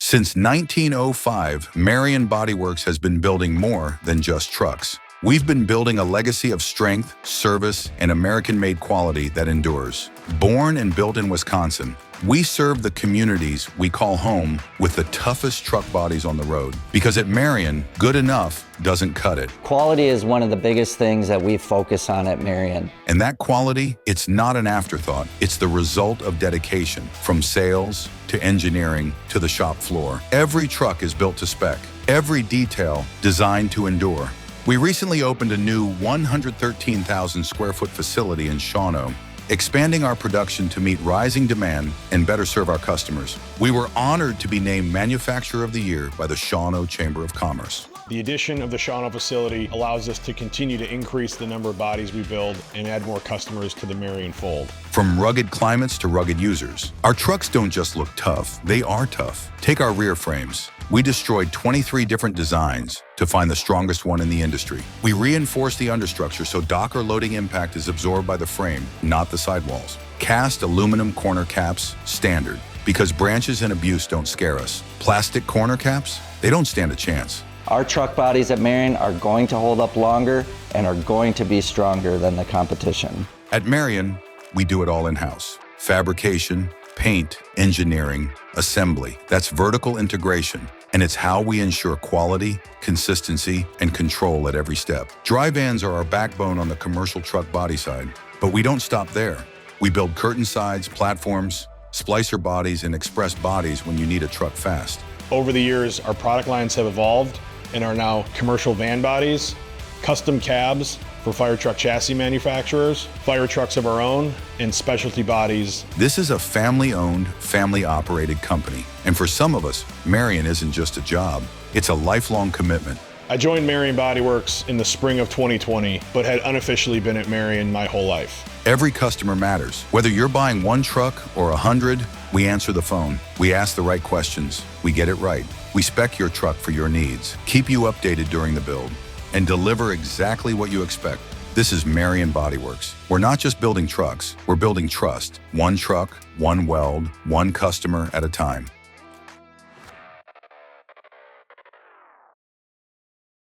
Since 1905, Marion Body Works has been building more than just trucks. We've been building a legacy of strength, service, and American-made quality that endures. Born and built in Wisconsin, we serve the communities we call home with the toughest truck bodies on the road. Because at Marion, good enough doesn't cut it. Quality is one of the biggest things that we focus on at Marion. And that quality, it's not an afterthought. It's the result of dedication. From sales to engineering to the shop floor, every truck is built to spec. Every detail designed to endure. We recently opened a new 113,000 square foot facility in Shawano, expanding our production to meet rising demand and better serve our customers. We were honored to be named Manufacturer of the Year by the Shawano Chamber of Commerce. The addition of the Shawano facility allows us to continue to increase the number of bodies we build and add more customers to the Marion fold. From rugged climates to rugged users, our trucks don't just look tough, they are tough. Take our rear frames. We destroyed 23 different designs to find the strongest one in the industry. We reinforced the understructure so dock or loading impact is absorbed by the frame, not the sidewalls. Cast aluminum corner caps, standard, because branches and abuse don't scare us. Plastic corner caps, they don't stand a chance. Our truck bodies at Marion are going to hold up longer and are going to be stronger than the competition. At Marion, we do it all in-house. Fabrication, paint, engineering, assembly. That's vertical integration. And it's how we ensure quality, consistency, and control at every step. Dry vans are our backbone on the commercial truck body side, but we don't stop there. We build curtain sides, platforms, splicer bodies, and express bodies when you need a truck fast. Over the years, our product lines have evolved and are now commercial van bodies, custom cabs for fire truck chassis manufacturers, fire trucks of our own, and specialty bodies. This is a family-owned, family-operated company. And for some of us, Marion isn't just a job, it's a lifelong commitment. I joined Marion Body Works in the spring of 2020, but had unofficially been at Marion my whole life. Every customer matters. Whether you're buying one truck or 100, we answer the phone. We ask the right questions. We get it right. We spec your truck for your needs, keep you updated during the build, and deliver exactly what you expect. This is Marion Body Works. We're not just building trucks, we're building trust. One truck, one weld, one customer at a time.